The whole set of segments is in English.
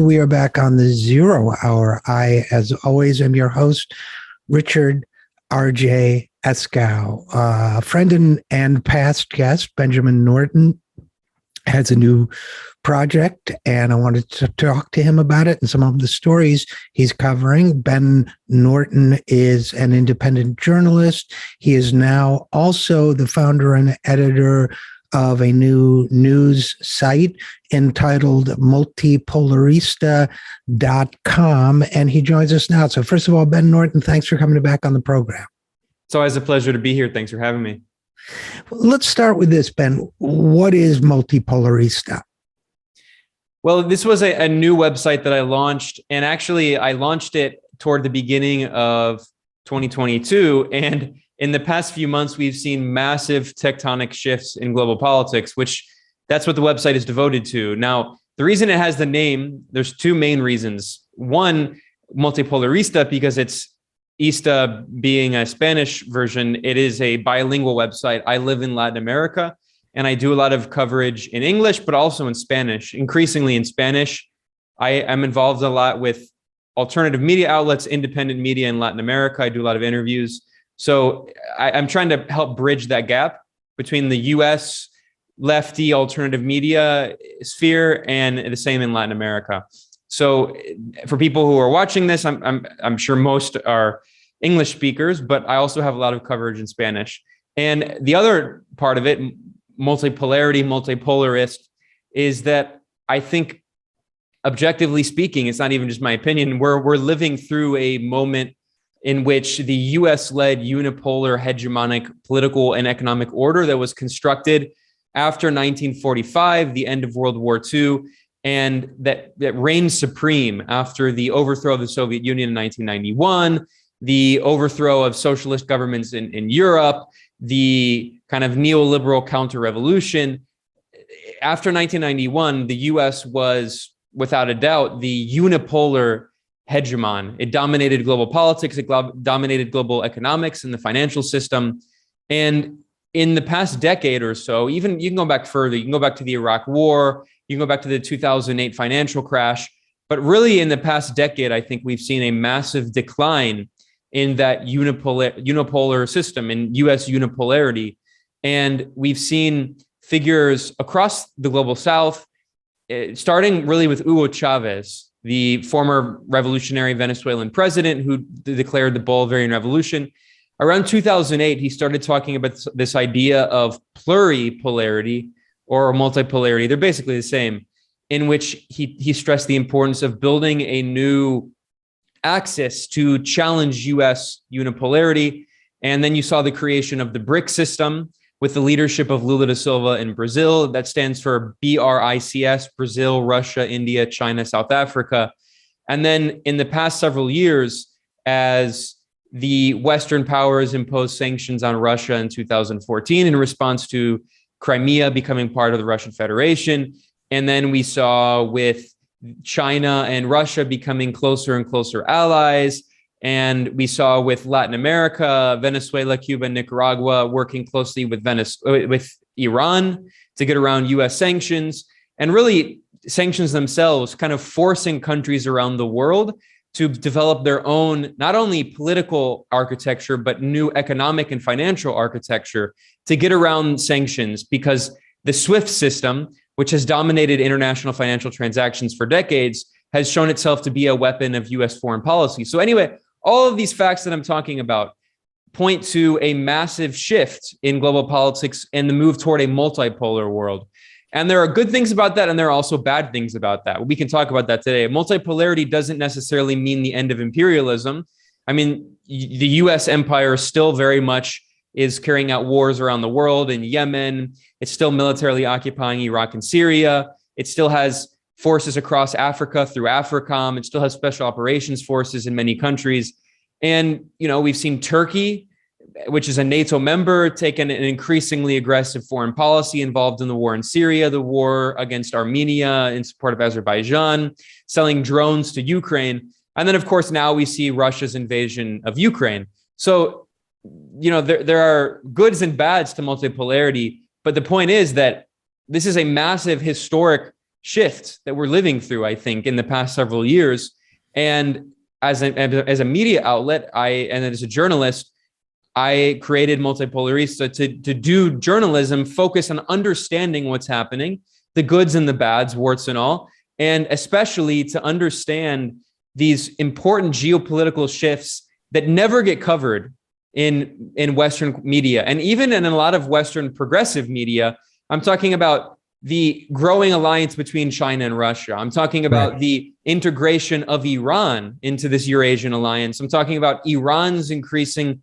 we are back on the 0 Hour. I, as always, am your host, Richard RJ Eskow. Friend and past guest, Benjamin Norton, has a new project, and I wanted to talk to him about it and some of the stories he's covering. Ben Norton is an independent journalist. He is now also the founder and editor of a new news site entitled Multipolarista.com, and he joins us now. So first of all, Ben Norton, thanks for coming back on the program. It's always a pleasure to be here. Thanks for having me. Let's start with this, Ben. What is Multipolarista? Well, this was a new website that I launched, and actually I launched it toward the beginning of 2022. And in the past few months, we've seen massive tectonic shifts in global politics, which that's what the website is devoted to. Now, the reason it has the name, there's two main reasons. One, Multipolarista, because it's Ista being a Spanish version. It is a bilingual website. I live in Latin America, and I do a lot of coverage in English, but also in Spanish, increasingly in Spanish. I am involved a lot with alternative media outlets, independent media in Latin America. I do a lot of interviews. So I'm trying to help bridge that gap between the US lefty alternative media sphere and the same in Latin America. So for people who are watching this, I'm sure most are English speakers, but I also have a lot of coverage in Spanish. And the other part of it, multipolarity, multipolarist, is that I think, objectively speaking, it's not even just my opinion, we're living through a moment in which the US-led unipolar hegemonic political and economic order that was constructed after 1945, the end of World War II, and that reigned supreme after the overthrow of the Soviet Union in 1991, the overthrow of socialist governments in Europe, the kind of neoliberal counter-revolution. After 1991, the US was, without a doubt, the unipolar hegemon. It dominated global politics. It dominated global economics and the financial system. And in the past decade or so, even you can go back further. You can go back to the Iraq War. You can go back to the 2008 financial crash. But really, in the past decade, I think we've seen a massive decline in that unipolar system, in U.S. unipolarity. And we've seen figures across the global South, starting really with Hugo Chavez, the former revolutionary Venezuelan president who declared the Bolivarian Revolution. Around 2008, he started talking about this idea of pluripolarity or multipolarity. They're basically the same, in which he stressed the importance of building a new axis to challenge U.S. unipolarity. And then you saw the creation of the BRIC system with the leadership of Lula da Silva in Brazil. That stands for BRICS, Brazil, Russia, India, China, South Africa. And then in the past several years, as the Western powers imposed sanctions on Russia in 2014 in response to Crimea becoming part of the Russian Federation. And then we saw with China and Russia becoming closer and closer allies. And we saw with Latin America, Venezuela, Cuba, Nicaragua working closely with Iran to get around U.S. sanctions, and really sanctions themselves kind of forcing countries around the world to develop their own, not only political architecture, but new economic and financial architecture to get around sanctions, because the SWIFT system, which has dominated international financial transactions for decades, has shown itself to be a weapon of U.S. foreign policy. So anyway, all of these facts that I'm talking about point to a massive shift in global politics and the move toward a multipolar world. And there are good things about that, and there are also bad things about that. We can talk about that today. Multipolarity doesn't necessarily mean the end of imperialism. I mean, the U.S. empire still very much is carrying out wars around the world. In Yemen, it's still militarily occupying Iraq and Syria. It still has forces across Africa through AFRICOM. It still has special operations forces in many countries. And, you know, we've seen Turkey, which is a NATO member, taken an increasingly aggressive foreign policy involved in the war in Syria, the war against Armenia in support of Azerbaijan, selling drones to Ukraine. And then, of course, now we see Russia's invasion of Ukraine. So, you know, there are goods and bads to multipolarity. But the point is that this is a massive historic shift that we're living through, I think, in the past several years. And as a media outlet, and as a journalist, I created Multipolarista to do journalism, focus on understanding what's happening, the goods and the bads, warts and all, and especially to understand these important geopolitical shifts that never get covered in Western media. And even in a lot of Western progressive media, I'm talking about the growing alliance between China and Russia. I'm talking about the integration of Iran into this Eurasian alliance. I'm talking about Iran's increasing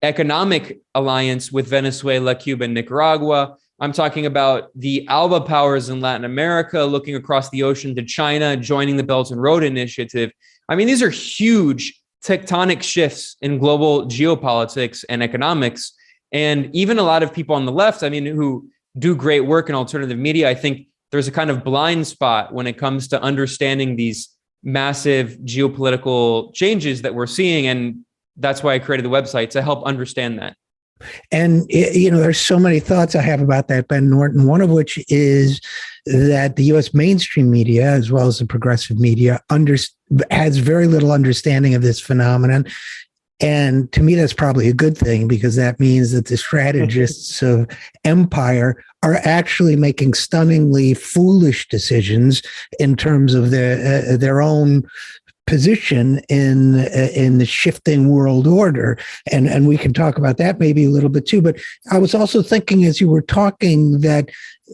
economic alliance with Venezuela, Cuba, and Nicaragua. I'm talking about the ALBA powers in Latin America looking across the ocean to China, joining the Belt and Road Initiative. I mean, these are huge tectonic shifts in global geopolitics and economics. And even a lot of people on the left, I mean, who do great work in alternative media, I think there's a kind of blind spot when it comes to understanding these massive geopolitical changes that we're seeing. And that's why I created the website, to help understand that. And, there's so many thoughts I have about that, Ben Norton, one of which is that the U.S. mainstream media, as well as the progressive media, has very little understanding of this phenomenon. And to me, that's probably a good thing, because that means that the strategists of empire are actually making stunningly foolish decisions in terms of their own position in the shifting world order. And we can talk about that maybe a little bit too. But I was also thinking as you were talking that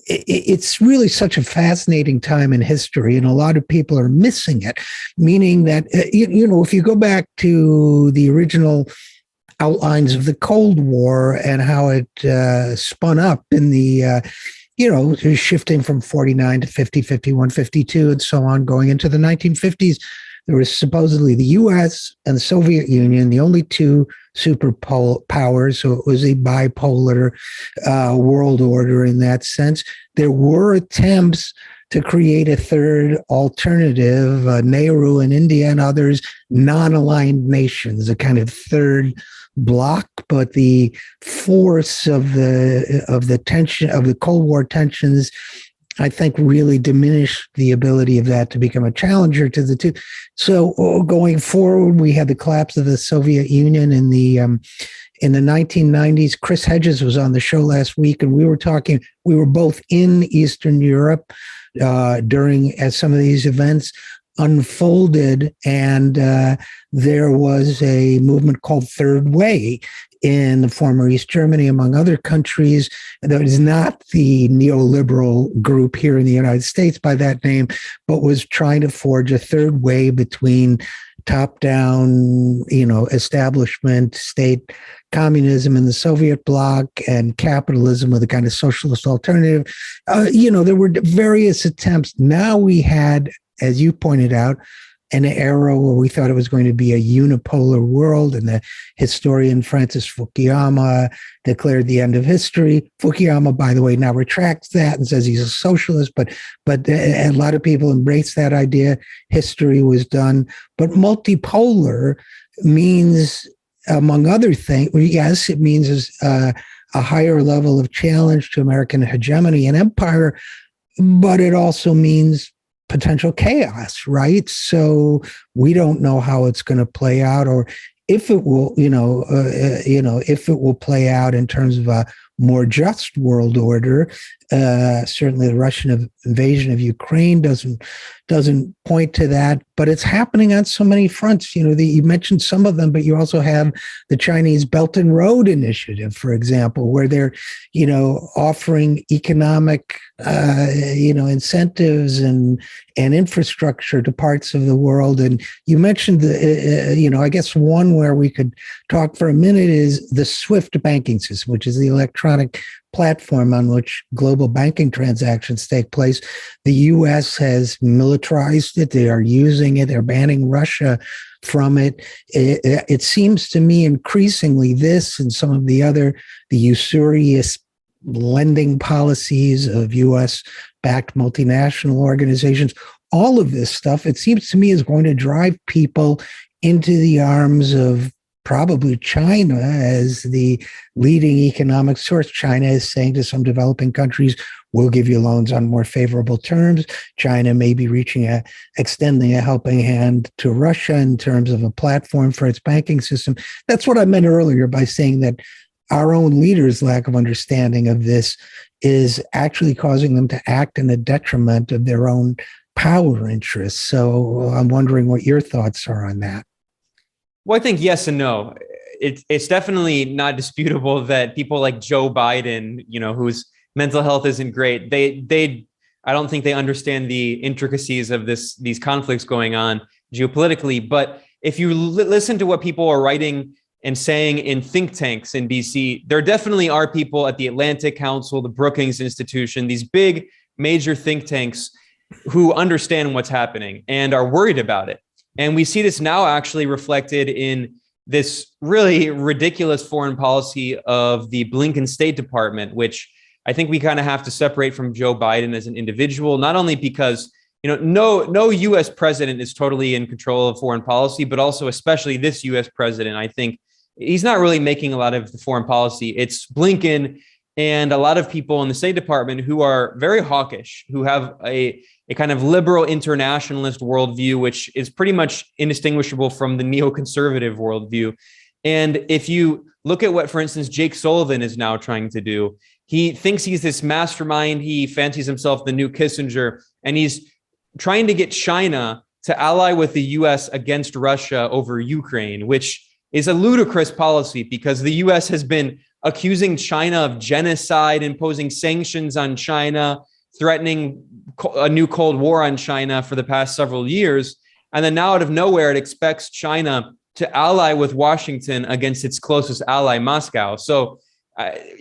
it's really such a fascinating time in history, and a lot of people are missing it, meaning that, if you go back to the original outlines of the Cold War and how it spun up in the shifting from 49 to 50, 51, 52, and so on, going into the 1950s, there was supposedly the U.S. and the Soviet Union, the only two superpowers. So it was a bipolar world order in that sense. There were attempts to create a third alternative, Nehru in India and others, non-aligned nations, a kind of third bloc. But the force of the tension, of the Cold War tensions, I think really diminished the ability of that to become a challenger to the two. So going forward, we had the collapse of the Soviet Union in the 1990s. Chris Hedges was on the show last week, and we were both in Eastern Europe as some of these events unfolded, and there was a movement called Third Way in the former East Germany, among other countries. That is not the neoliberal group here in the United States by that name, but was trying to forge a third way between top-down, establishment, state communism in the Soviet bloc and capitalism with a kind of socialist alternative. There were various attempts. Now we had, as you pointed out, an era where we thought it was going to be a unipolar world, and the historian Francis Fukuyama declared the end of history. Fukuyama, by the way, now retracts that and says he's a socialist, but a lot of people embrace that idea. History was done. But multipolar means, among other things, yes, it means a higher level of challenge to American hegemony and empire, but it also means potential chaos, right? So we don't know how it's going to play out, or if it will, if it will play out in terms of a more just world order. Certainly, the Russian invasion of Ukraine doesn't point to that, but it's happening on so many fronts. You mentioned some of them, but you also have the Chinese Belt and Road Initiative, for example, where they're, offering economic, incentives and infrastructure to parts of the world. And you mentioned I guess one where we could talk for a minute is the SWIFT banking system, which is the electronic platform on which global banking transactions take place. The U.S. has militarized it. They are using it. They're banning Russia from it. It seems to me increasingly this and some of the usurious lending policies of U.S.-backed multinational organizations, all of this stuff, it seems to me, is going to drive people into the arms of probably China as the leading economic source. China is saying to some developing countries, we'll give you loans on more favorable terms. China may be extending a helping hand to Russia in terms of a platform for its banking system. That's what I meant earlier by saying that our own leaders' lack of understanding of this is actually causing them to act in the detriment of their own power interests. So I'm wondering what your thoughts are on that. Well, I think yes and no. It's definitely not disputable that people like Joe Biden, whose mental health isn't great, I don't think they understand the intricacies of these conflicts going on geopolitically. But if you listen to what people are writing and saying in think tanks in DC, there definitely are people at the Atlantic Council, the Brookings Institution, these big major think tanks who understand what's happening and are worried about it. And we see this now actually reflected in this really ridiculous foreign policy of the Blinken State Department, which I think we kind of have to separate from Joe Biden as an individual, not only because no U.S. president is totally in control of foreign policy, but also especially this U.S. president. I think he's not really making a lot of the foreign policy. It's Blinken and a lot of people in the State Department who are very hawkish, who have a kind of liberal internationalist worldview, which is pretty much indistinguishable from the neoconservative worldview. And if you look at what, for instance, Jake Sullivan is now trying to do, he thinks he's this mastermind. He fancies himself the new Kissinger, and he's trying to get China to ally with the U.S. against Russia over Ukraine, which is a ludicrous policy because the U.S. has been accusing China of genocide, imposing sanctions on China, threatening a new Cold War on China for the past several years. And then now out of nowhere, it expects China to ally with Washington against its closest ally, Moscow. So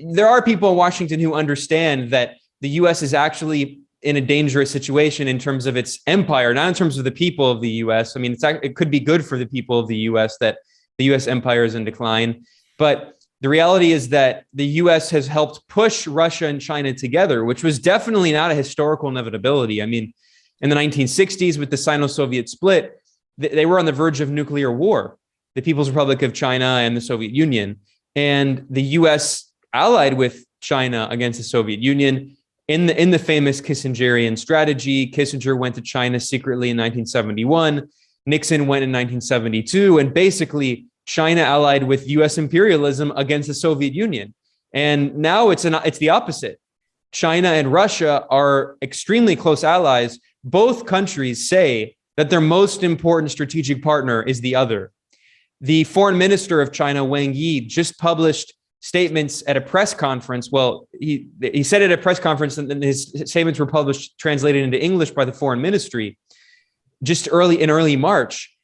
there are people in Washington who understand that the U.S. is actually in a dangerous situation in terms of its empire, not in terms of the people of the U.S. I mean, it could be good for the people of the U.S. that the U.S. empire is in decline. But the reality is that the U.S. has helped push Russia and China together, which was definitely not a historical inevitability. I mean, in the 1960s with the Sino-Soviet split, they were on the verge of nuclear war, the People's Republic of China and the Soviet Union. And the U.S. allied with China against the Soviet Union in the famous Kissingerian strategy. Kissinger went to China secretly in 1971. Nixon went in 1972. And basically, China allied with U.S. imperialism against the Soviet Union. And now it's the opposite. China and Russia are extremely close allies. Both countries say that their most important strategic partner is the other. The foreign minister of China, Wang Yi, just published statements at a press conference. Well, he said it at a press conference, and then his statements were published, translated into English by the foreign ministry just in early March.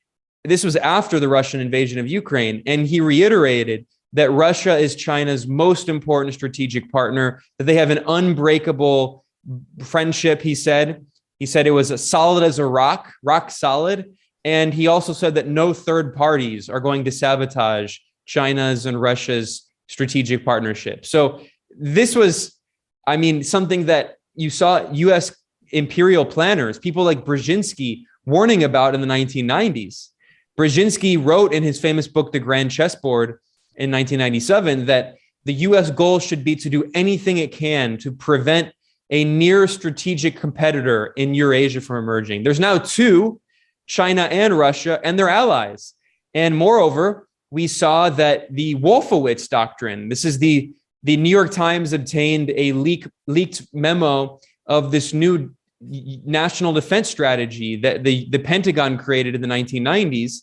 This was after the Russian invasion of Ukraine. And he reiterated that Russia is China's most important strategic partner, that they have an unbreakable friendship, he said. He said it was as solid as a rock solid. And he also said that no third parties are going to sabotage China's and Russia's strategic partnership. So this was, something that you saw U.S. imperial planners, people like Brzezinski, warning about in the 1990s. Brzezinski wrote in his famous book, The Grand Chessboard, in 1997, that the U.S. goal should be to do anything it can to prevent a near strategic competitor in Eurasia from emerging. There's now two, China and Russia, and their allies. And moreover, we saw that the Wolfowitz Doctrine, this is the New York Times obtained a leaked memo of this new national defense strategy that the Pentagon created in the 1990s.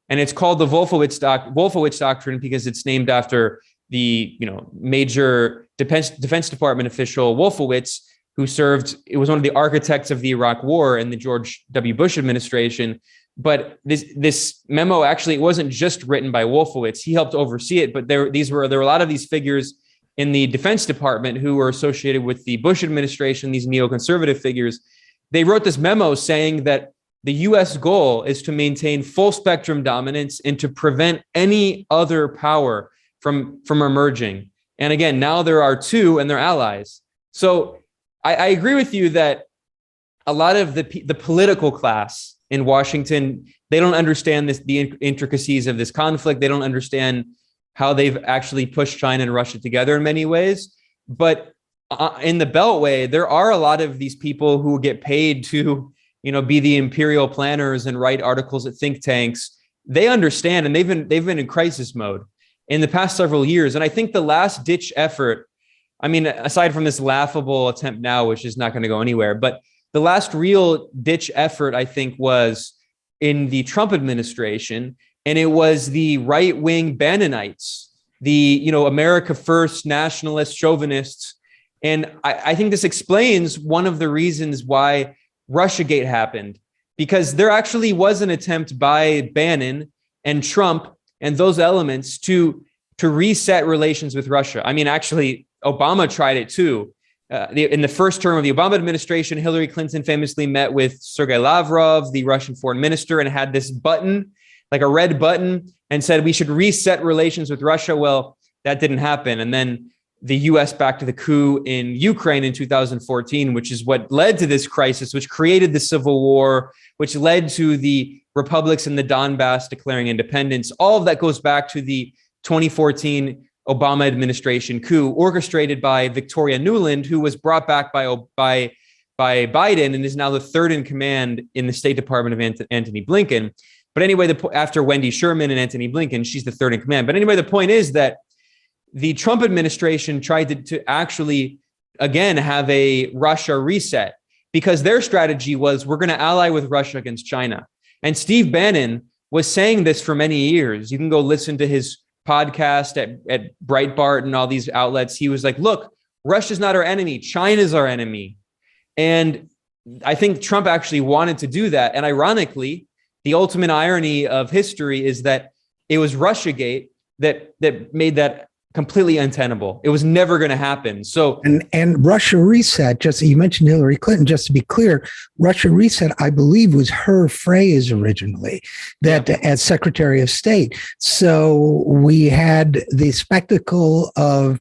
And it's called the Wolfowitz Doctrine because it's named after the major Defense Department official Wolfowitz, who was one of the architects of the Iraq War in the George W. Bush administration. But this memo actually, it wasn't just written by Wolfowitz. He helped oversee it, but there were a lot of these figures in the Defense Department who were associated with the Bush administration, these neoconservative figures. They wrote this memo saying that the U.S. goal is to maintain full spectrum dominance and to prevent any other power from emerging. And again, now there are two and they're allies. So I agree with you that a lot of the political class in Washington, they don't understand the intricacies of this conflict. They don't understand how they've actually pushed China and Russia together in many ways. But in the Beltway, there are a lot of these people who get paid to, be the imperial planners and write articles at think tanks. They understand, and they've been in crisis mode in the past several years. And I think the last ditch effort, aside from this laughable attempt now, which is not going to go anywhere, but the last real ditch effort, I think, was in the Trump administration, and it was the right-wing Bannonites, the America First nationalist chauvinists. And I think this explains one of the reasons why Russiagate happened, because there actually was an attempt by Bannon and Trump and those elements to reset relations with Russia. Actually, Obama tried it too. In the first term of the Obama administration, Hillary Clinton famously met with Sergei Lavrov, the Russian foreign minister, and had this button, like a red button, and said we should reset relations with Russia. Well, that didn't happen. And then the U.S. backed the coup in Ukraine in 2014, which is what led to this crisis, which created the civil war, which led to the republics in the Donbass declaring independence. All of that goes back to the 2014 Obama administration coup orchestrated by Victoria Nuland, who was brought back by Biden and is now the third in command in the State Department of Antony Blinken. But anyway, after Wendy Sherman and Antony Blinken, she's the third in command. But anyway, the point is that the Trump administration tried to actually, again, have a Russia reset, because their strategy was, we're going to ally with Russia against China. And Steve Bannon was saying this for many years. You can go listen to his podcast at Breitbart and all these outlets. He was like, look, Russia's not our enemy. China's our enemy. And I think Trump actually wanted to do that. And ironically, the ultimate irony of history is that it was Russiagate that made that completely untenable. It was never going to happen. So and Russia reset, just you mentioned Hillary Clinton, just to be clear, Russia reset, I believe, was her phrase originally, that as Secretary of State. So we had the spectacle of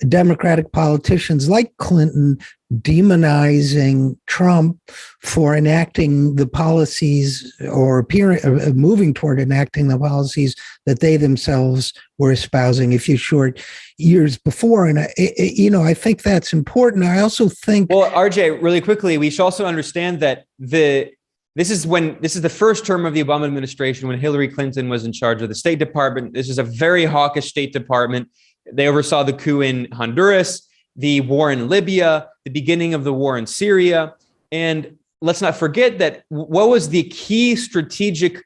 Democratic politicians like Clinton demonizing Trump for enacting the policies or moving toward enacting the policies that they themselves were espousing a few short years before. And, I think that's important. I also think... Well, RJ, really quickly, we should also understand that this is the first term of the Obama administration when Hillary Clinton was in charge of the State Department. This is a very hawkish State Department. They oversaw the coup in Honduras, the war in Libya, the beginning of the war in Syria. And let's not forget that what was the key strategic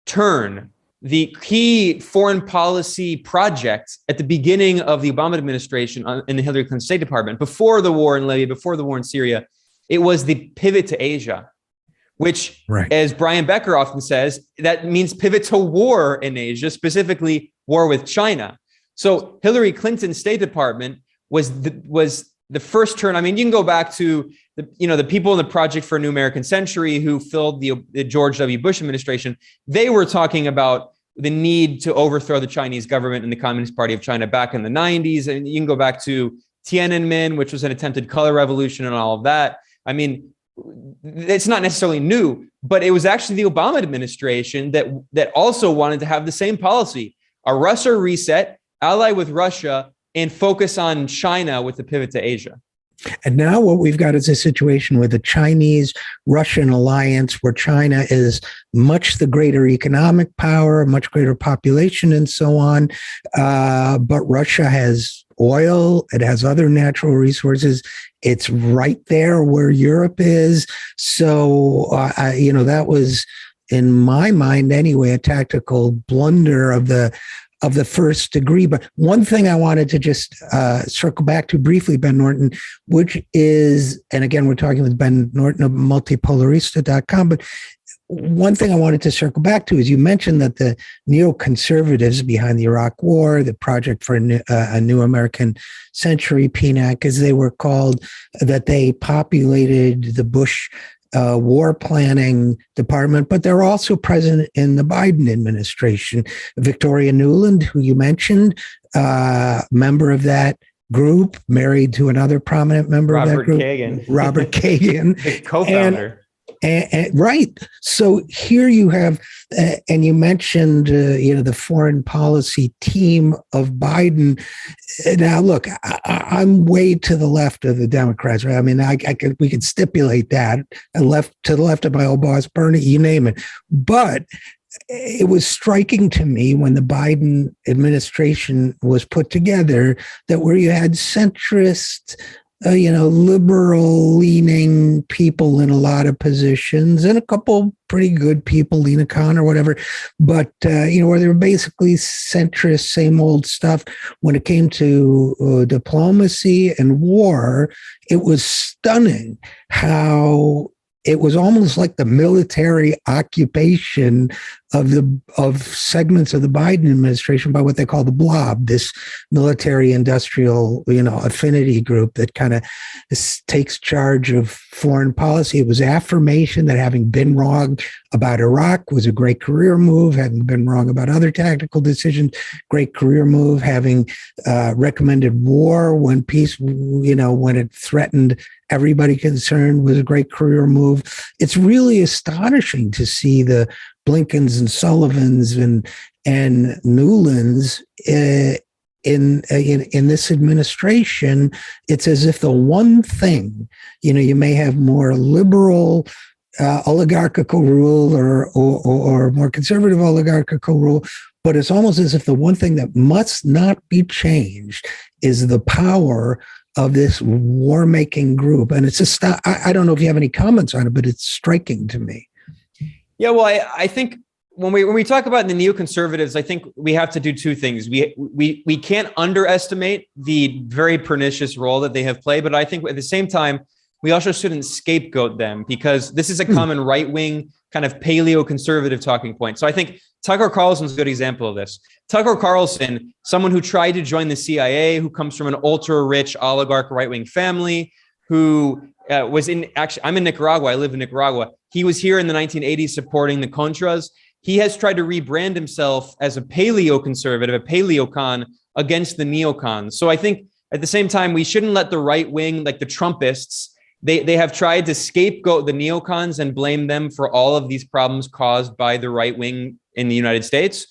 turn, the key foreign policy project at the beginning of the Obama administration in the Hillary Clinton State Department, before the war in Libya, before the war in Syria? It was the pivot to Asia, which, as Brian Becker often says, that means pivot to war in Asia, specifically war with China. So Hillary Clinton's State Department was the first turn. You can go back to the people in the Project for a New American Century who filled the George W. Bush administration. They were talking about the need to overthrow the Chinese government and the Communist Party of China back in the 90s. And you can go back to Tiananmen, which was an attempted color revolution and all of that. It's not necessarily new, but it was actually the Obama administration that also wanted to have the same policy, a Russia reset, ally with Russia, and focus on China with the pivot to Asia. And now what we've got is a situation with a Chinese-Russian alliance where China is much the greater economic power, much greater population, and so on. But Russia has oil. It has other natural resources. It's right there where Europe is. So, that was, in my mind anyway, a tactical blunder of the first degree. But one thing I wanted to just circle back to briefly, Ben Norton, which is, and again, we're talking with Ben Norton of Multipolarista.com, but one thing I wanted to circle back to is you mentioned that the neoconservatives behind the Iraq War, the Project for a New American Century, PNAC, as they were called, that they populated the Bush war planning department, but they're also present in the Biden administration. Victoria Nuland, who you mentioned, member of that group, married to another prominent member of that group, Kagan. Robert Kagan, co-founder. Right. So here you have, and you mentioned, the foreign policy team of Biden. Now, look, I'm way to the left of the Democrats, right? I mean, we could stipulate that, and to the left of my old boss, Bernie, you name it. But it was striking to me when the Biden administration was put together that where you had centrist, liberal leaning people in a lot of positions and a couple pretty good people, Lena Khan or whatever, but, where they were basically centrist, same old stuff. When it came to diplomacy and war, it was stunning how it was almost like the military occupation of segments of the Biden administration by what they call the blob, this military industrial, affinity group that kind of takes charge of foreign policy. It was affirmation that having been wrong about Iraq was a great career move, having been wrong about other tactical decisions, great career move, having recommended war when peace, when it threatened everybody concerned was a great career move. It's really astonishing to see the Blinkens and Sullivans and Newlands in this administration. It's as if the one thing, you may have more liberal oligarchical rule or more conservative oligarchical rule, but it's almost as if the one thing that must not be changed is the power of this war-making group. And it's just, I don't know if you have any comments on it, but it's striking to me. Yeah, well, I think when we talk about the neoconservatives, I think we have to do two things. We can't underestimate the very pernicious role that they have played, but I think at the same time, we also shouldn't scapegoat them, because this is a common right-wing kind of paleo-conservative talking point. So I think Tucker Carlson is a good example of this. Tucker Carlson, someone who tried to join the CIA, who comes from an ultra-rich oligarch right-wing family, who I'm in Nicaragua. I live in Nicaragua. He was here in the 1980s supporting the Contras. He has tried to rebrand himself as a paleo-conservative, a paleocon against the neocons. So I think at the same time, we shouldn't let the right wing, like the Trumpists, they have tried to scapegoat the neocons and blame them for all of these problems caused by the right wing in the United States.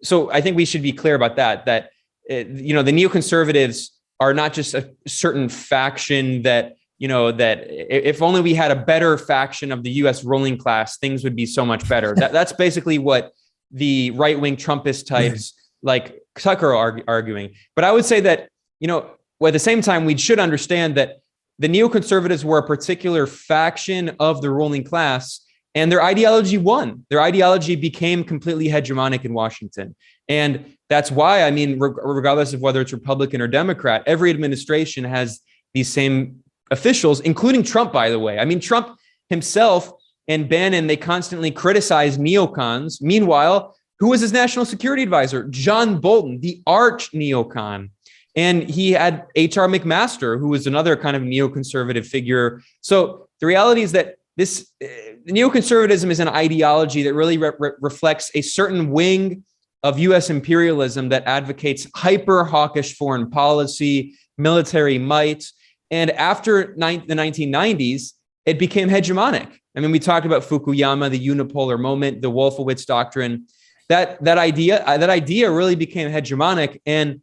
So I think we should be clear about that the neoconservatives are not just a certain faction that if only we had a better faction of the U.S. ruling class, things would be so much better. That's basically what the right-wing Trumpist types like Tucker are arguing. But I would say that, at the same time, we should understand that the neoconservatives were a particular faction of the ruling class, and their ideology won. Their ideology became completely hegemonic in Washington. And that's why, regardless of whether it's Republican or Democrat, every administration has these same officials, including Trump, by the way. Trump himself and Bannon, they constantly criticize neocons. Meanwhile, who was his national security advisor? John Bolton, the arch neocon. And he had H.R. McMaster, who was another kind of neoconservative figure. So the reality is that neoconservatism is an ideology that really reflects a certain wing of U.S. imperialism that advocates hyper-hawkish foreign policy, military might. And after the 1990s, it became hegemonic. We talked about Fukuyama, the unipolar moment, the Wolfowitz doctrine. That idea really became hegemonic. And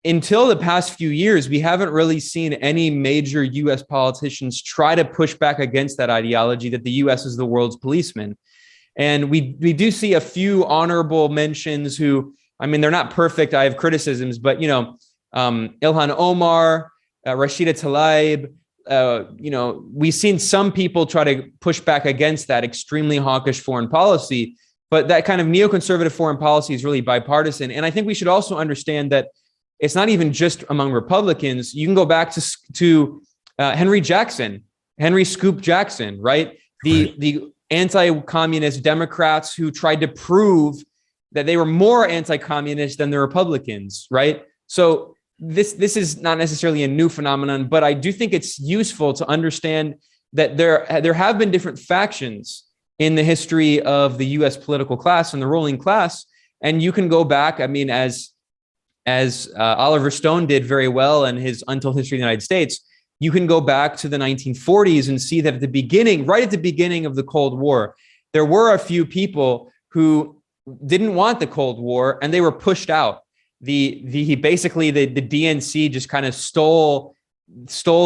until the past few years, we haven't really seen any major U.S. politicians try to push back against that ideology that the U.S. is the world's policeman. And we do see a few honorable mentions who, they're not perfect. I have criticisms, but, Ilhan Omar, Rashida Tlaib, we've seen some people try to push back against that extremely hawkish foreign policy, but that kind of neoconservative foreign policy is really bipartisan. And I think we should also understand that it's not even just among Republicans. You can go back to Henry Scoop Jackson, right? The anti-communist Democrats who tried to prove that they were more anti-communist than the Republicans, right? So this is not necessarily a new phenomenon, but I do think it's useful to understand that there have been different factions in the history of the U.S. political class and the ruling class. And you can go back, as Oliver Stone did very well in his Untold History of the United States, you can go back to the 1940s and see that right at the beginning of the Cold War, there were a few people who didn't want the Cold War and they were pushed out. Basically the DNC just kind of stole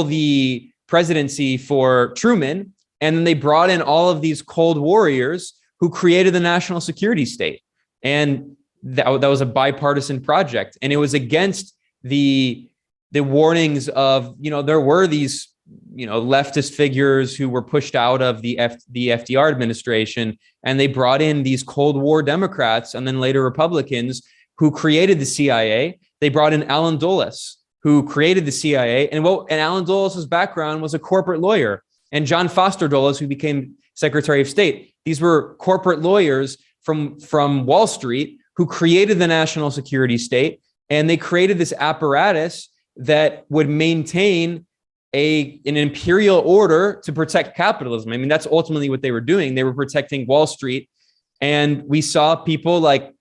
the presidency for Truman, and then they brought in all of these Cold Warriors who created the national security state. And that was a bipartisan project, and it was against the warnings of, there were these, leftist figures who were pushed out of the FDR administration, and they brought in these Cold War Democrats and then later Republicans who created the CIA. They brought in Allen Dulles, who created the CIA, and Allen Dulles' background was a corporate lawyer, and John Foster Dulles, who became Secretary of State. These were corporate lawyers from Wall Street who created the national security state, and they created this apparatus that would maintain an imperial order to protect capitalism. I mean, that's ultimately what they were doing. They were protecting Wall Street, and we saw people like,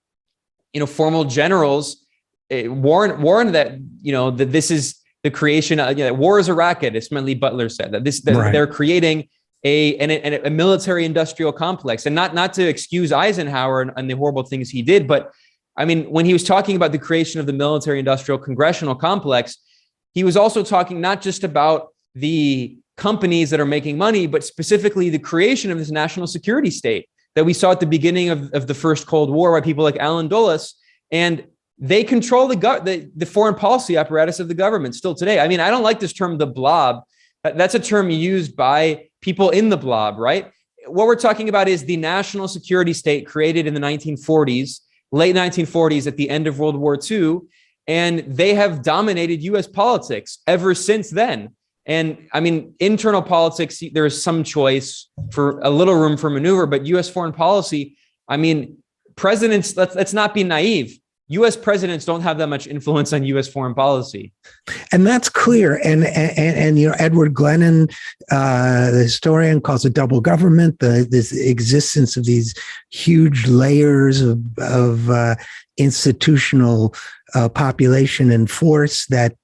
formal generals warn that, that this is the creation of, war is a racket, as Smedley Butler said, that they're creating a military industrial complex. And not to excuse Eisenhower and the horrible things he did, but I mean, when he was talking about the creation of the military industrial congressional complex, he was also talking not just about the companies that are making money, but specifically the creation of this national security state that we saw at the beginning of the first Cold War by people like Allen Dulles, and they control the foreign policy apparatus of the government still today. I mean, I don't like this term, the blob. That's a term used by people in the blob, right? What we're talking about is the national security state created in the 1940s, late 1940s, at the end of World War II, and they have dominated U.S. politics ever since then. And I mean, internal politics, there is some choice for a little room for maneuver, but U.S. foreign policy, I mean, presidents, let's not be naive. U.S. presidents don't have that much influence on U.S. foreign policy. And that's clear. And Edward Glennon, the historian, calls it double government, this existence of these huge layers of institutional population and force that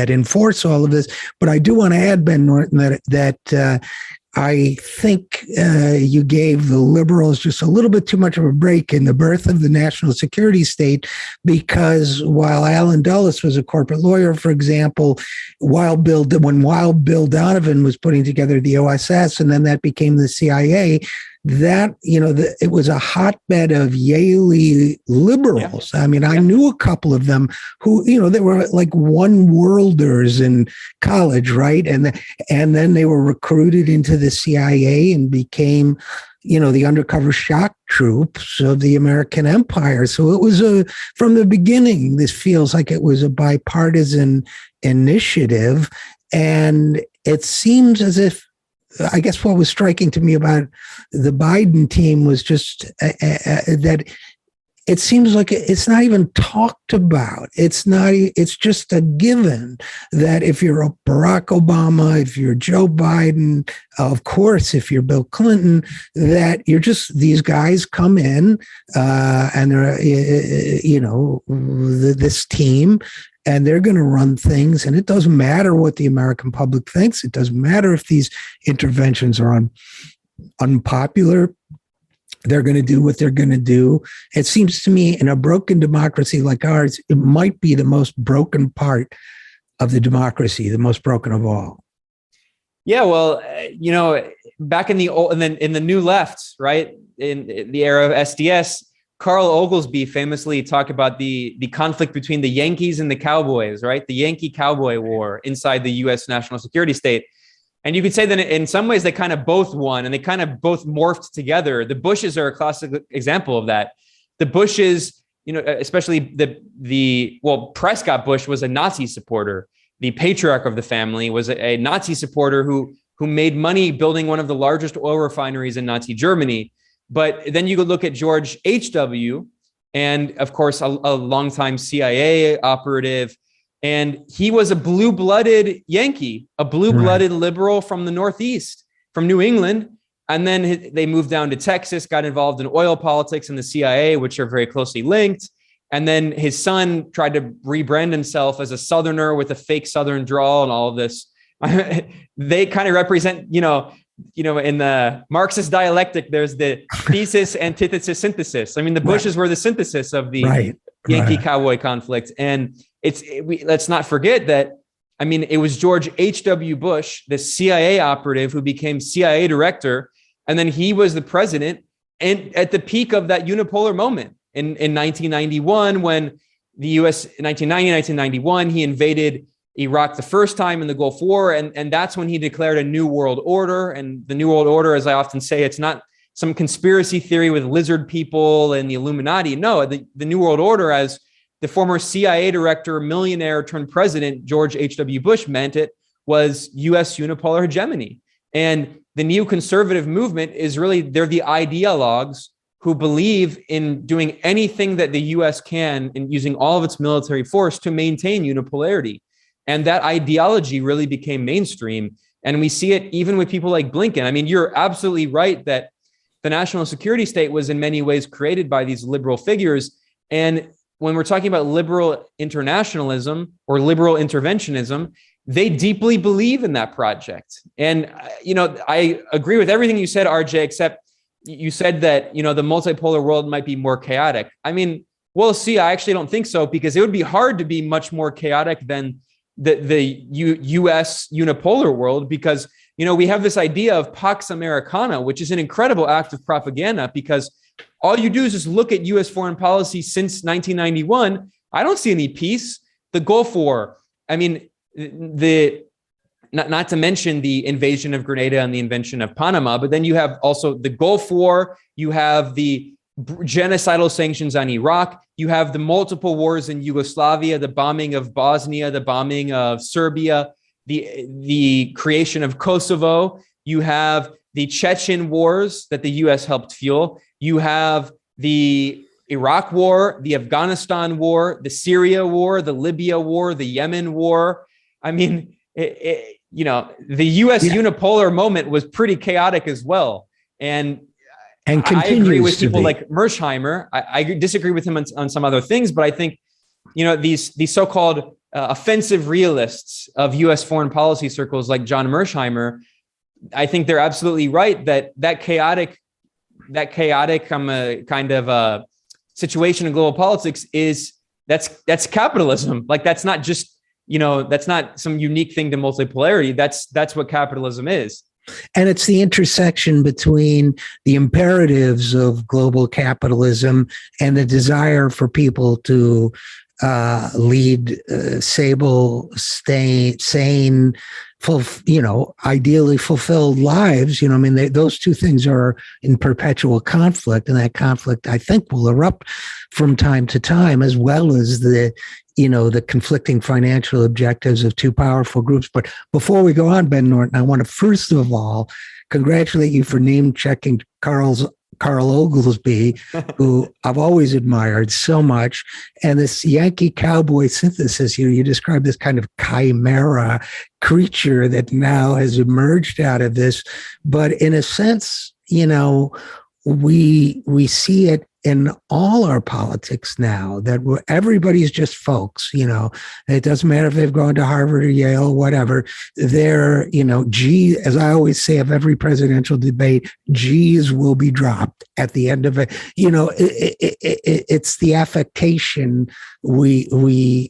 enforce all of this. But I do want to add, Ben Norton, that I think you gave the liberals just a little bit too much of a break in the birth of the national security state, because while Allen Dulles was a corporate lawyer, for example, when Wild Bill Donovan was putting together the OSS, and then that became the CIA, that, it was a hotbed of Yaley liberals. Yeah. I mean, I knew a couple of them who, they were like one-worlders in college, right? And then they were recruited into the CIA and became, the undercover shock troops of the American empire. So it was from the beginning, this feels like it was a bipartisan initiative. And it seems as if, I guess what was striking to me about the Biden team was just that it seems like it's not even talked about. It's just a given that if you're a Barack Obama, if you're Joe Biden, of course, if you're Bill Clinton, that you're just, these guys come in and they're, this team, and they're going to run things. And it doesn't matter what the American public thinks. It doesn't matter if these interventions are unpopular. They're going to do what they're going to do. It seems to me, in a broken democracy like ours, it might be the most broken part of the democracy, the most broken of all. Yeah, well, back in the old, and then in the new left, right, in the era of SDS, Carl Oglesby famously talked about the conflict between the Yankees and the Cowboys, right? The Yankee-Cowboy war inside the U.S. national security state. And you could say that in some ways they kind of both won and they kind of both morphed together. The Bushes are a classic example of that. The Bushes, especially Prescott Bush was a Nazi supporter. The patriarch of the family was a Nazi supporter who made money building one of the largest oil refineries in Nazi Germany. But then you could look at George H.W., and of course, a longtime CIA operative. And he was a blue-blooded Yankee, a blue-blooded liberal from the Northeast, from New England. And then they moved down to Texas, got involved in oil politics and the CIA, which are very closely linked. And then his son tried to rebrand himself as a Southerner with a fake Southern drawl and all of this. They kind of represent, in the Marxist dialectic, there's the thesis, antithesis, synthesis. I mean, the Bushes were the synthesis of the Yankee Cowboy conflict. And let's not forget that, I mean, it was George H.W. Bush, the CIA operative who became CIA director. And then he was the president and at the peak of that unipolar moment in 1991, when the U.S. 1991, he invaded Iraq the first time in the Gulf War. And that's when he declared a new world order. And the new world order, as I often say, it's not some conspiracy theory with lizard people and the Illuminati. No, the new world order, as the former CIA director, millionaire turned president, George H.W. Bush meant it, was U.S. unipolar hegemony. And the neoconservative movement is really, they're the ideologues who believe in doing anything that the U.S. can in using all of its military force to maintain unipolarity. And that ideology really became mainstream. And we see it even with people like Blinken. I mean, you're absolutely right that the national security state was in many ways created by these liberal figures. And when we're talking about liberal internationalism or liberal interventionism, they deeply believe in that project. And, I agree with everything you said, RJ, except you said that, the multipolar world might be more chaotic. I mean, we'll see. I actually don't think so, because it would be hard to be much more chaotic than the U.S. unipolar world, because, we have this idea of Pax Americana, which is an incredible act of propaganda, because all you do is just look at U.S. foreign policy since 1991. I don't see any peace. The Gulf War, I mean, not to mention the invasion of Grenada and the invention of Panama, but then you have also the Gulf War, you have the genocidal sanctions on Iraq, you have the multiple wars in Yugoslavia, the bombing of Bosnia, the bombing of Serbia, the creation of Kosovo, you have the Chechen wars that the U.S. helped fuel, you have the Iraq war, the Afghanistan war, the Syria war, the Libya war, the Yemen war. I mean, the U.S. unipolar moment was pretty chaotic as well. And I agree with people like Mersheimer. I disagree with him on some other things, but I think, these so-called offensive realists of U.S. foreign policy circles like John Mersheimer, I think they're absolutely right that chaotic kind of a situation in global politics that's capitalism. Like, that's not just, that's not some unique thing to multipolarity. That's what capitalism is. And it's the intersection between the imperatives of global capitalism and the desire for people to lead stable, sane, ideally fulfilled lives. Those two things are in perpetual conflict, and that conflict, I think, will erupt from time to time, as well as the conflicting financial objectives of two powerful groups. But before we go on, Ben Norton, I want to first of all congratulate you for name checking Carl Oglesby, who I've always admired so much. And this Yankee Cowboy synthesis, you describe this kind of chimera creature that now has emerged out of this. But in a sense, we see it in all our politics now, that everybody's just folks. It doesn't matter if they've gone to Harvard or Yale, whatever. They're, as I always say of every presidential debate, G's will be dropped at the end of it. It's the affectation we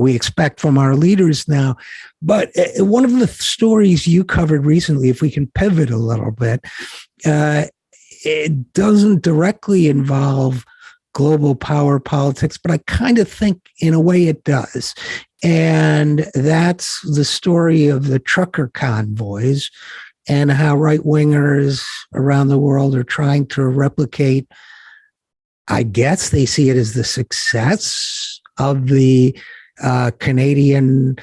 expect from our leaders now. But one of the stories you covered recently, if we can pivot a little bit, it doesn't directly involve global power politics, but I kind of think in a way it does. And that's the story of the trucker convoys and how right-wingers around the world are trying to replicate, I guess they see it as the success of the Canadian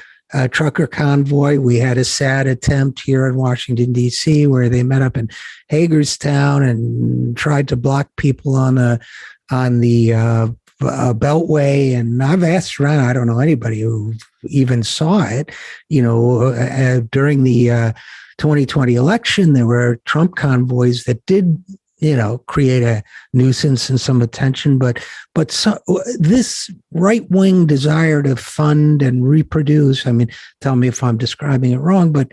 trucker convoy. We had a sad attempt here in Washington, D.C., where they met up in Hagerstown and tried to block people on the Beltway. And I've asked around, I don't know anybody who even saw it. During the 2020 election, there were Trump convoys that did create a nuisance and some attention. But this right wing desire to fund and reproduce, I mean, tell me if I'm describing it wrong, but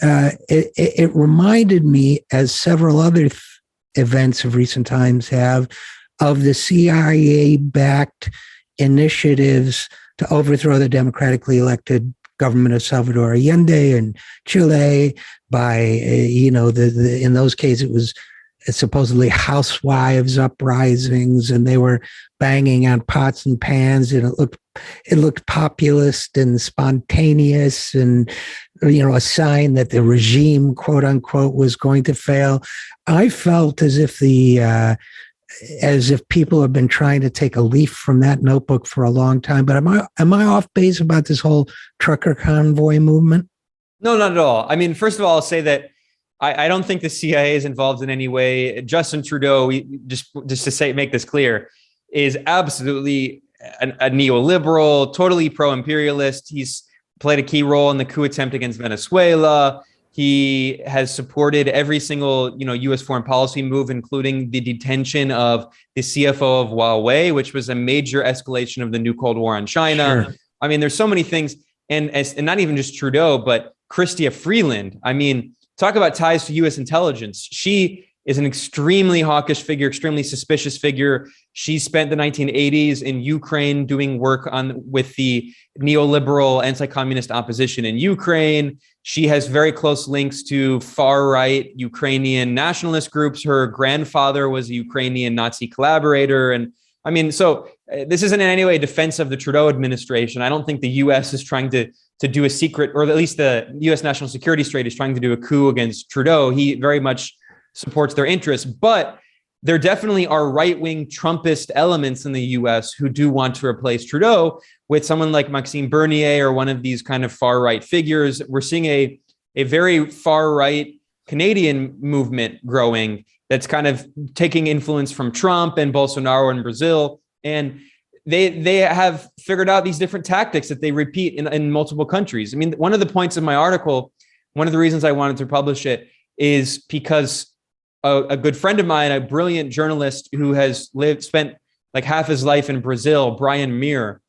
it reminded me, as several other events of recent times have, of the CIA-backed initiatives to overthrow the democratically elected government of Salvador Allende and Chile by, in those cases, it was supposedly housewives uprisings, and they were banging on pots and pans, and it looked populist and spontaneous, and a sign that the regime, quote unquote, was going to fail. I felt as if people have been trying to take a leaf from that notebook for a long time. But am I off base about this whole trucker convoy movement? No, not at all. I mean, first of all, I'll say that I don't think the CIA is involved in any way. Justin Trudeau, just to make this clear, is absolutely a neoliberal, totally pro-imperialist. He's played a key role in the coup attempt against Venezuela. He has supported every single, U.S. foreign policy move, including the detention of the CFO of Huawei, which was a major escalation of the new Cold War on China. Sure. I mean, there's so many things, and not even just Trudeau, but Chrystia Freeland. I mean, talk about ties to U.S. intelligence. She is an extremely hawkish figure, extremely suspicious figure. She spent the 1980s in Ukraine doing work with the neoliberal anti-communist opposition in Ukraine. She has very close links to far-right Ukrainian nationalist groups. Her grandfather was a Ukrainian Nazi collaborator. And I mean, so this isn't in any way a defense of the Trudeau administration. I don't think the U.S. is trying to do a secret, or at least the U.S. national security state is trying to do a coup against Trudeau. He very much supports their interests, but there definitely are right-wing Trumpist elements in the U.S. who do want to replace Trudeau with someone like Maxime Bernier or one of these kind of far-right figures. We're seeing a very far-right Canadian movement growing that's kind of taking influence from Trump and Bolsonaro in Brazil. And they have figured out these different tactics that they repeat in multiple countries. I mean, one of the points of my article, one of the reasons I wanted to publish it is because a good friend of mine, a brilliant journalist who has spent like half his life in Brazil, Brian Muir.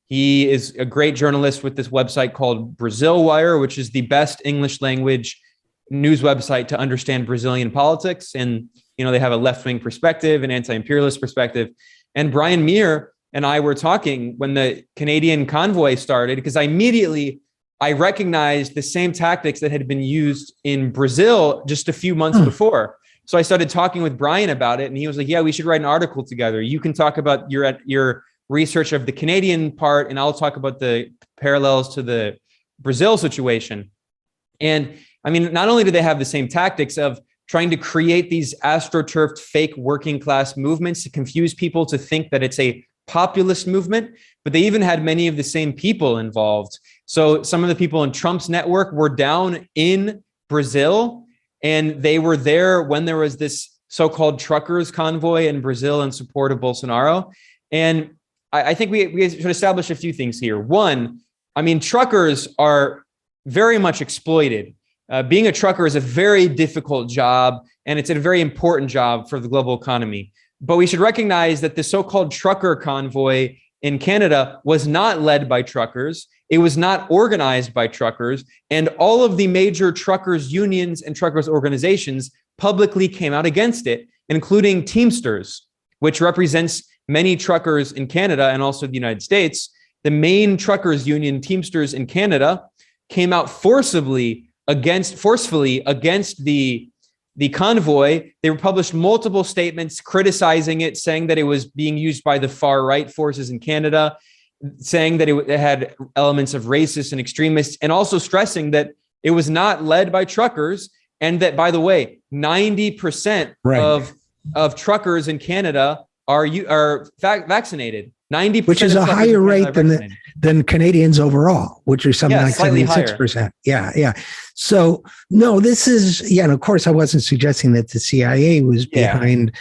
He is a great journalist with this website called Brazil Wire, which is the best English language news website to understand Brazilian politics. And, they have a left-wing perspective, an anti-imperialist perspective. And Brian Muir and I were talking when the Canadian convoy started, because I recognized the same tactics that had been used in Brazil just a few months before. So I started talking with Brian about it, and he was like, yeah, we should write an article together. You can talk about your research of the Canadian part, and I'll talk about the parallels to the Brazil situation. And I mean, not only do they have the same tactics of trying to create these astroturfed fake working class movements to confuse people to think that it's a populist movement, but they even had many of the same people involved. So some of the people in Trump's network were down in Brazil, and they were there when there was this so-called truckers convoy in Brazil in support of Bolsonaro. And I think we should establish a few things here. One, I mean, truckers are very much exploited. Being a trucker is a very difficult job, and it's a very important job for the global economy. But we should recognize that the so-called trucker convoy in Canada was not led by truckers. It was not organized by truckers, and all of the major truckers unions and truckers organizations publicly came out against it, including Teamsters, which represents many truckers in Canada and also the United States. The main truckers union, Teamsters in Canada, came out forcefully against the convoy. They published multiple statements criticizing it, saying that it was being used by the far right forces in Canada, saying that it had elements of racist and extremists, and also stressing that it was not led by truckers. And that, by the way, 90% of truckers in Canada are vaccinated. 90%, which is a higher rate than Canadians overall, which are something like 76%. Yeah. So no, this is, and of course I wasn't suggesting that the CIA was behind,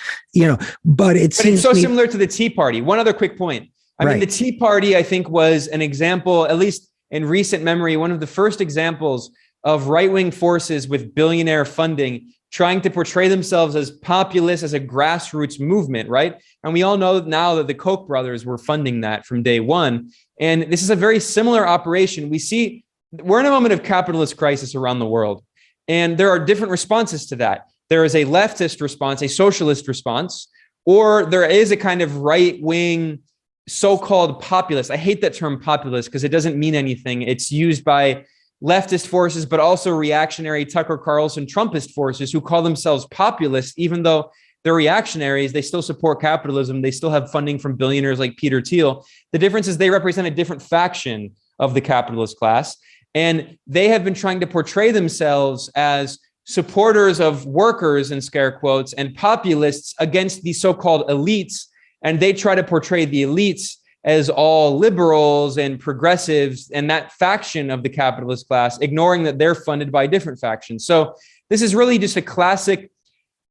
but it's so similar to the Tea Party. One other quick point. I mean, the Tea Party, I think, was an example, at least in recent memory, one of the first examples of right-wing forces with billionaire funding trying to portray themselves as populist, as a grassroots movement, right? And we all know now that the Koch brothers were funding that from day one. And this is a very similar operation. We see we're in a moment of capitalist crisis around the world, and there are different responses to that. There is a leftist response, a socialist response, or there is a kind of right-wing so-called populist. I hate that term populist because it doesn't mean anything. It's used by leftist forces, but also reactionary Tucker Carlson Trumpist forces who call themselves populists, even though they're reactionaries. They still support capitalism. They still have funding from billionaires like Peter Thiel. The difference is they represent a different faction of the capitalist class. And they have been trying to portray themselves as supporters of workers, in scare quotes, and populists against the so-called elites. And they try to portray the elites as all liberals and progressives and that faction of the capitalist class, ignoring that they're funded by different factions. So this is really just a classic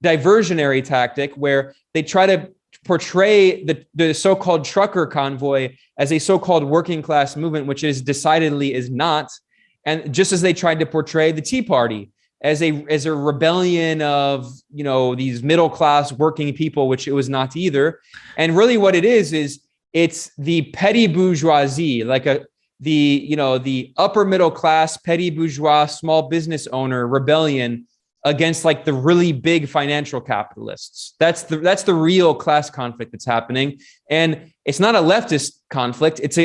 diversionary tactic where they try to portray the so-called trucker convoy as a so-called working class movement, which is decidedly is not. And just as they tried to portray the Tea Party as a rebellion of, these middle class working people, which it was not either. And really what it is it's the petty bourgeoisie, like the upper middle class, petty bourgeois, small business owner rebellion against like the really big financial capitalists. That's the real class conflict that's happening. And it's not a leftist conflict. It's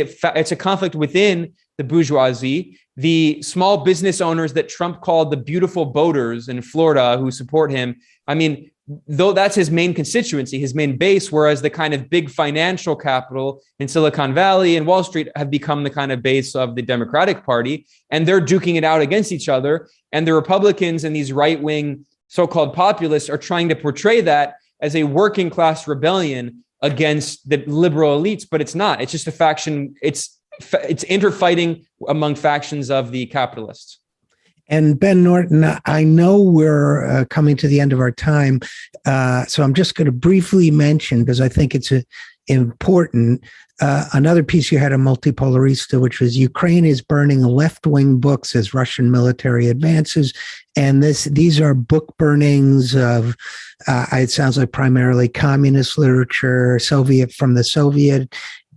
a conflict within the bourgeoisie, the small business owners that Trump called the beautiful boaters in Florida who support him. I mean, though that's his main constituency, his main base, whereas the kind of big financial capital in Silicon Valley and Wall Street have become the kind of base of the Democratic Party, and they're duking it out against each other. And the Republicans and these right-wing so-called populists are trying to portray that as a working class rebellion against the liberal elites, but it's not. It's just a faction. It's interfighting among factions of the capitalists. And Ben Norton, I know we're coming to the end of our time, so I'm just going to briefly mention, because I think it's important, another piece you had on Multipolarista, which was Ukraine is burning left-wing books as Russian military advances. And these are book burnings of, it sounds like primarily communist literature, from the Soviet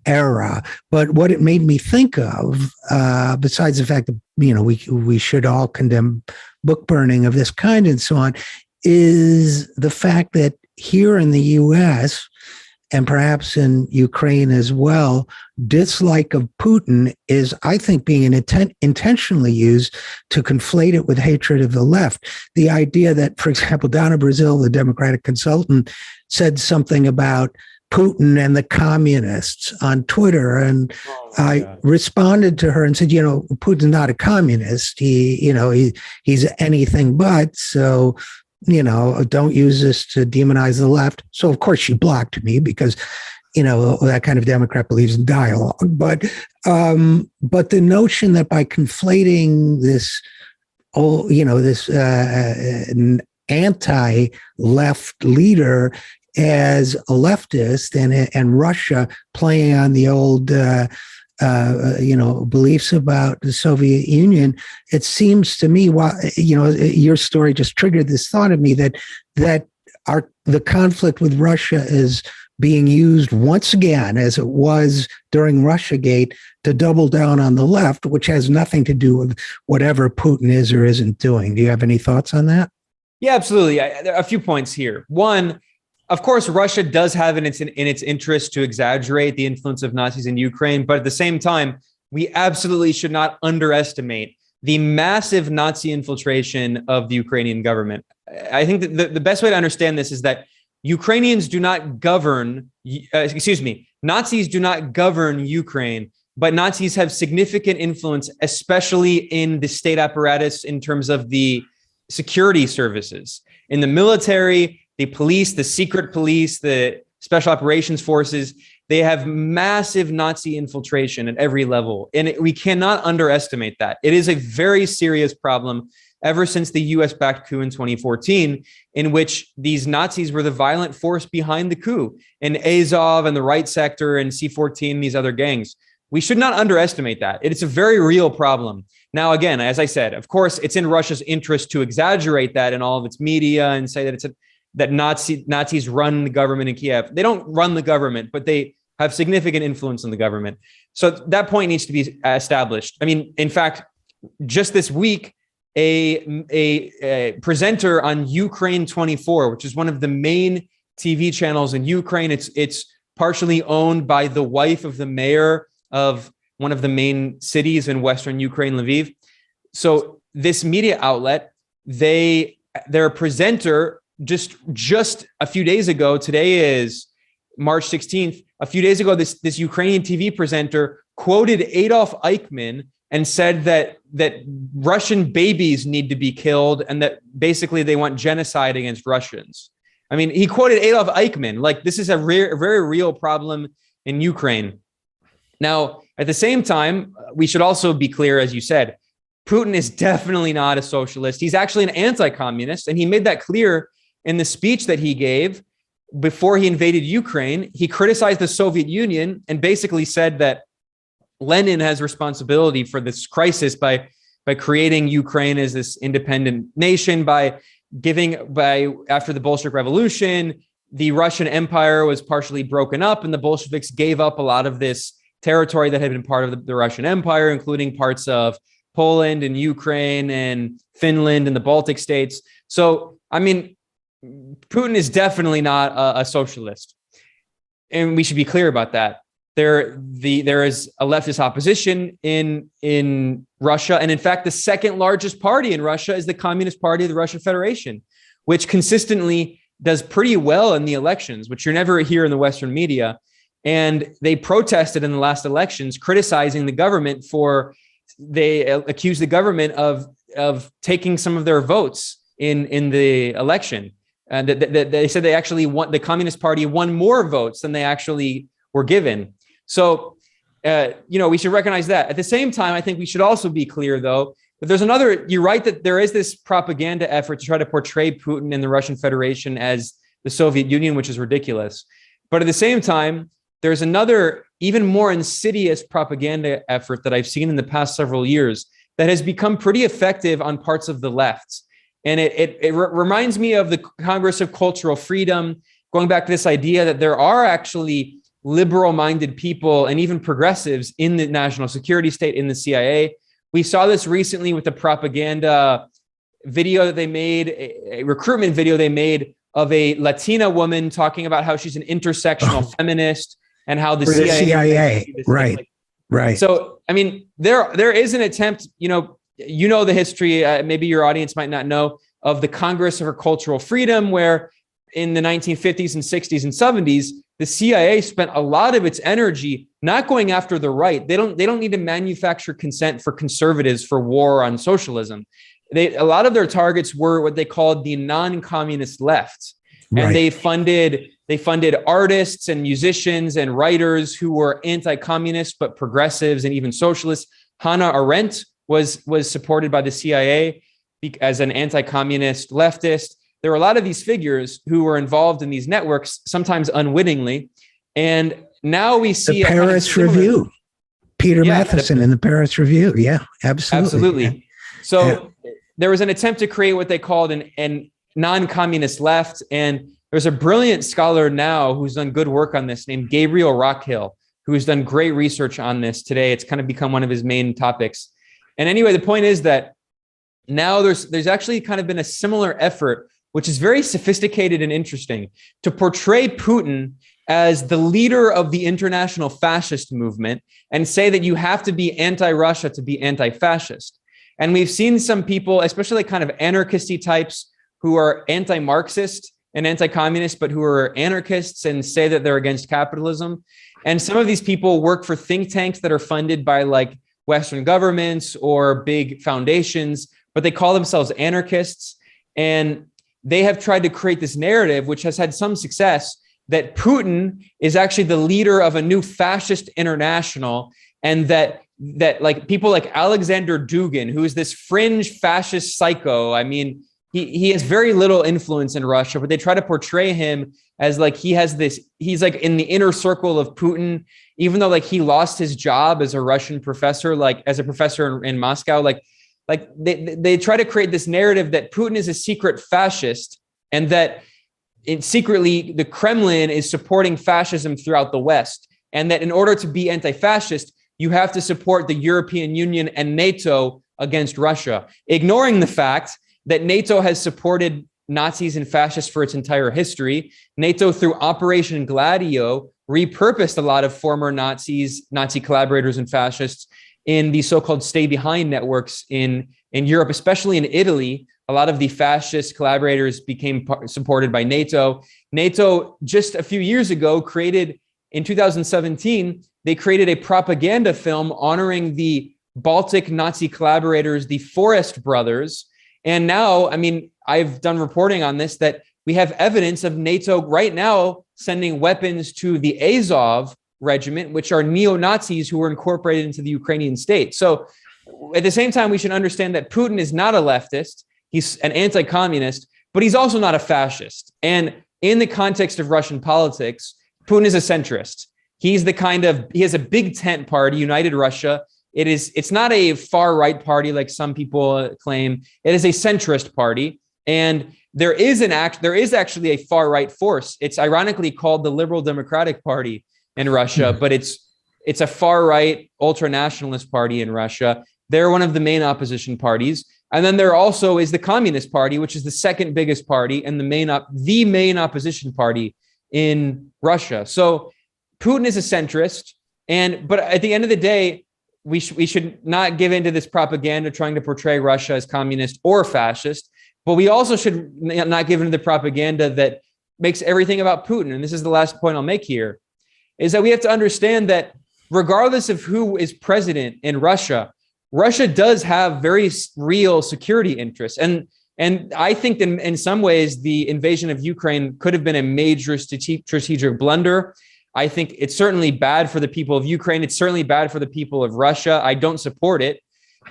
era. But what it made me think of, besides the fact that we should all condemn book burning of this kind and so on, is the fact that here in the U.S. and perhaps in Ukraine as well, dislike of Putin is, I think, being intentionally used to conflate it with hatred of the left. The idea that, for example, down in Brazil, the Democratic consultant said something about Putin and the communists on Twitter. And I responded to her and said, Putin's not a communist. He's anything but. So, don't use this to demonize the left. So, of course, she blocked me because, that kind of Democrat believes in dialogue. But the notion that by conflating this, anti-left leader as a leftist and Russia playing on the old, beliefs about the Soviet Union, it seems to me, your story just triggered this thought of me that the conflict with Russia is being used once again, as it was during Russiagate, to double down on the left, which has nothing to do with whatever Putin is or isn't doing. Do you have any thoughts on that? Yeah, absolutely. There are a few points here. One, of course, Russia does have in its interest to exaggerate the influence of Nazis in Ukraine, but at the same time, we absolutely should not underestimate the massive Nazi infiltration of the Ukrainian government. I think that the best way to understand this is that Nazis do not govern Ukraine, but Nazis have significant influence, especially in the state apparatus in terms of the security services, in the military, the police, the secret police, the special operations forces. They have massive Nazi infiltration at every level. And we cannot underestimate that. It is a very serious problem ever since the US-backed coup in 2014, in which these Nazis were the violent force behind the coup, and Azov and the Right Sector and C-14, these other gangs. We should not underestimate that. It's a very real problem. Now, again, as I said, of course, it's in Russia's interest to exaggerate that in all of its media and say that that Nazis run the government in Kiev. They don't run the government, but they have significant influence on the government. So that point needs to be established. I mean, in fact, just this week, a presenter on Ukraine 24, which is one of the main TV channels in Ukraine. It's partially owned by the wife of the mayor of one of the main cities in Western Ukraine, Lviv. So this media outlet, their presenter just a few days ago, today is March 16th, a few days ago, this Ukrainian TV presenter quoted Adolf Eichmann and said that Russian babies need to be killed and that basically they want genocide against Russians. I mean, he quoted Adolf Eichmann. Like, this is a very real problem in Ukraine. Now, at the same time, we should also be clear, as you said, Putin is definitely not a socialist. He's actually an anti-communist, and he made that clear in the speech that he gave before he invaded Ukraine. He criticized the Soviet Union and basically said that Lenin has responsibility for this crisis by creating Ukraine as this independent nation, after the Bolshevik Revolution, the Russian Empire was partially broken up, and the Bolsheviks gave up a lot of this territory that had been part of the Russian Empire, including parts of Poland and Ukraine and Finland and the Baltic states. So, I mean, Putin is definitely not a socialist, and we should be clear about that. There is a leftist opposition in Russia, and in fact, the second largest party in Russia is the Communist Party of the Russian Federation, which consistently does pretty well in the elections, which you're never hear in the Western media. And they protested in the last elections, criticizing the government they accused the government of taking some of their votes in the election. And they said the Communist Party won more votes than they actually were given. So, we should recognize that. At the same time, I think we should also be clear, though, that you're right that there is this propaganda effort to try to portray Putin and the Russian Federation as the Soviet Union, which is ridiculous. But at the same time, there's another even more insidious propaganda effort that I've seen in the past several years that has become pretty effective on parts of the left. And it reminds me of the Congress of Cultural Freedom, going back to this idea that there are actually liberal-minded people and even progressives in the national security state, in the CIA. We saw this recently with the propaganda video that they made, a recruitment video they made of a Latina woman talking about how she's an intersectional feminist and how the CIA. Right. So, I mean, there is an attempt, the history, maybe your audience might not know, of the Congress for Cultural Freedom, where in the 1950s and 60s and 70s, the CIA spent a lot of its energy not going after the right. They don't need to manufacture consent for conservatives for war on socialism. A lot of their targets were what they called the non-communist left. And they funded artists and musicians and writers who were anti-communist, but progressives and even socialists. Hannah Arendt was supported by the CIA as an anti-communist leftist. There were a lot of these figures who were involved in these networks, sometimes unwittingly. And now we see the Paris Review, Peter Matheson in the Paris Review. Yeah, absolutely. Yeah. So there was an attempt to create what they called an non-communist left. And there's a brilliant scholar now who's done good work on this named Gabriel Rockhill, who's done great research on this today. It's kind of become one of his main topics. And anyway, the point is that now there's actually kind of been a similar effort, which is very sophisticated and interesting, to portray Putin as the leader of the international fascist movement and say that you have to be anti-Russia to be anti-fascist. And we've seen some people, especially kind of anarchisty types, who are anti-Marxist and anti-communist, but who are anarchists and say that they're against capitalism. And some of these people work for think tanks that are funded by like Western governments or big foundations, but they call themselves anarchists. And they have tried to create this narrative, which has had some success, that Putin is actually the leader of a new fascist international, and that like people like Alexander Dugin, who is this fringe fascist psycho. I mean, he has very little influence in Russia, but they try to portray him as like he's like in the inner circle of Putin. even though like he lost his job as a Russian professor, like as a professor in Moscow, like they try to create this narrative that Putin is a secret fascist and that secretly the Kremlin is supporting fascism throughout the West. And that in order to be anti-fascist, you have to support the European Union and NATO against Russia, ignoring the fact that NATO has supported Nazis and fascists for its entire history. NATO, through Operation Gladio, repurposed a lot of former Nazi collaborators and fascists in the so-called stay behind networks in Europe, especially in Italy. A lot of the fascist collaborators became supported by NATO. NATO, just a few years ago, in 2017, they created a propaganda film honoring the Baltic Nazi collaborators, the Forest brothers. And now, I mean, I've done reporting on this, that we have evidence of NATO right now sending weapons to the Azov regiment, which are neo-Nazis who were incorporated into the Ukrainian state. So at the same time, we should understand that Putin is not a leftist. He's an anti-communist, but he's also not a fascist. And in the context of Russian politics, Putin is a centrist. He has a big tent party, United Russia. It's not a far right party like some people claim. It is a centrist party. And there is actually a far right force. It's ironically called the Liberal Democratic Party in Russia, but it's a far right ultra nationalist party in Russia. They're one of the main opposition parties. And then there also is the Communist Party, which is the second biggest party and the main opposition party in Russia. So Putin is a centrist. But at the end of the day, we should not give into this propaganda trying to portray Russia as communist or fascist. But we also should not give into the propaganda that makes everything about Putin. And this is the last point I'll make here, is that we have to understand that regardless of who is president in Russia, Russia does have very real security interests. And I think that in some ways, the invasion of Ukraine could have been a major strategic blunder. I think it's certainly bad for the people of Ukraine. It's certainly bad for the people of Russia. I don't support it.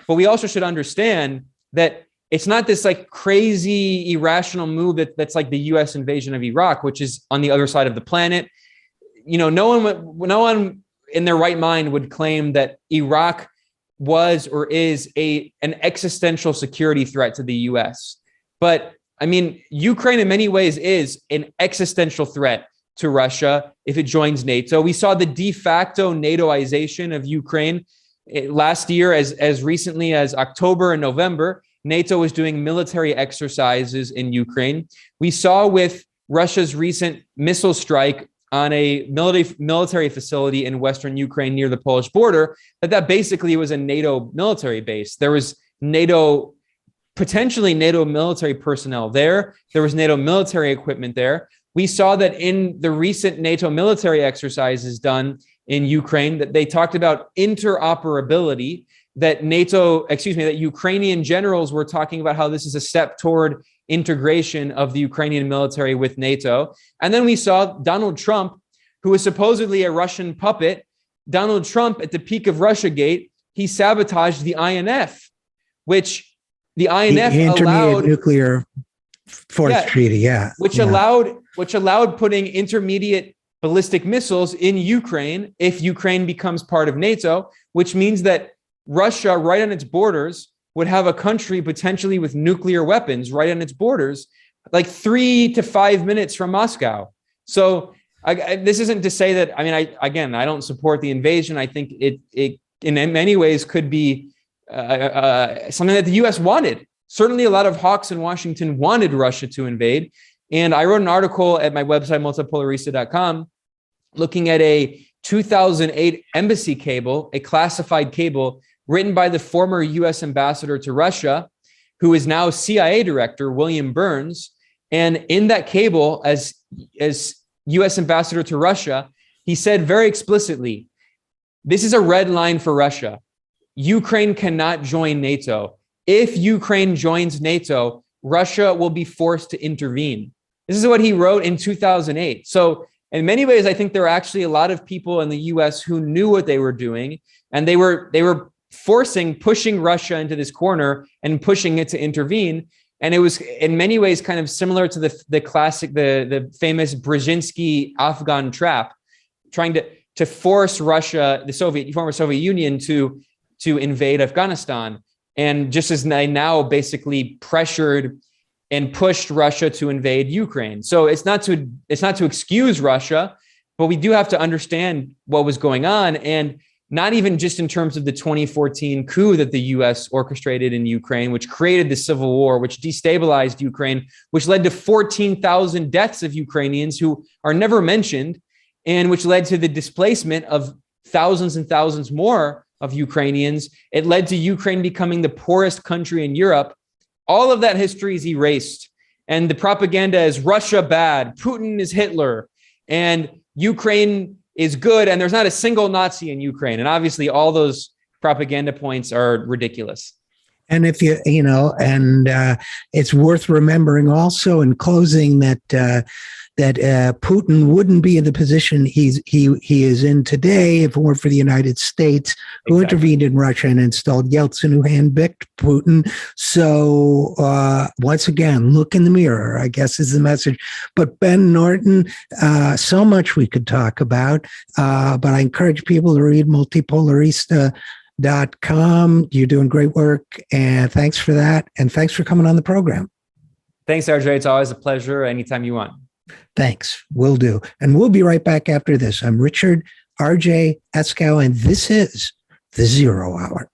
But we also should understand that it's not this like crazy, irrational move that's like the US invasion of Iraq, which is on the other side of the planet. You know, no one in their right mind would claim that Iraq was or is an existential security threat to the US. But I mean, Ukraine in many ways is an existential threat to Russia if it joins NATO. We saw the de facto NATOization of Ukraine last year, as recently as October and November. NATO was doing military exercises in Ukraine. We saw with Russia's recent missile strike on a military facility in Western Ukraine near the Polish border, that basically was a NATO military base. There was potentially NATO military personnel there. There was NATO military equipment there. We saw that in the recent NATO military exercises done in Ukraine, that they talked about interoperability, that Ukrainian generals were talking about how this is a step toward integration of the Ukrainian military with NATO. And then we saw Donald Trump, who was supposedly a Russian puppet. Donald Trump, at the peak of Russiagate, he sabotaged the INF, which the INF allowed nuclear force treaty, which allowed putting intermediate ballistic missiles in Ukraine if Ukraine becomes part of NATO, which means that Russia, right on its borders, would have a country potentially with nuclear weapons right on its borders, like 3 to 5 minutes from Moscow. So this isn't to say that, I don't support the invasion. I think it in many ways could be something that the U.S. wanted. Certainly a lot of hawks in Washington wanted Russia to invade. And I wrote an article at my website, multipolarista.com, looking at a 2008 embassy cable, a classified cable written by the former U.S. ambassador to Russia, who is now CIA director, William Burns. And in that cable, as U.S. ambassador to Russia, he said very explicitly, this is a red line for Russia. Ukraine cannot join NATO. If Ukraine joins NATO, Russia will be forced to intervene. This is what he wrote in 2008. So in many ways, I think there are actually a lot of people in the U.S. who knew what they were doing, and they were pushing Russia into this corner and pushing it to intervene. And it was in many ways kind of similar to the famous Brzezinski Afghan trap, trying to to force Russia, the former Soviet Union, to invade Afghanistan. And just as they now basically pressured and pushed Russia to invade Ukraine. So it's not to excuse Russia, but we do have to understand what was going on, and not even just in terms of the 2014 coup that the U.S. orchestrated in Ukraine, which created the civil war, which destabilized Ukraine, which led to 14,000 deaths of Ukrainians who are never mentioned, and which led to the displacement of thousands and thousands more of Ukrainians. It led to Ukraine becoming the poorest country in Europe. All of that history is erased. And the propaganda is Russia bad, Putin is Hitler, and Ukraine is good. And there's not a single Nazi in Ukraine. And obviously all those propaganda points are ridiculous. And if it's worth remembering also in closing that Putin wouldn't be in the position he is in today if it weren't for the United States, who intervened in Russia and installed Yeltsin, who handpicked Putin. So once again, look in the mirror, I guess, is the message. But Ben Norton, so much we could talk about, but I encourage people to read Multipolarista.com. You're doing great work, and thanks for that. And thanks for coming on the program. Thanks, RJ. It's always a pleasure anytime you want. Thanks. Will do. And we'll be right back after this. I'm Richard RJ Eskow, and this is The Zero Hour.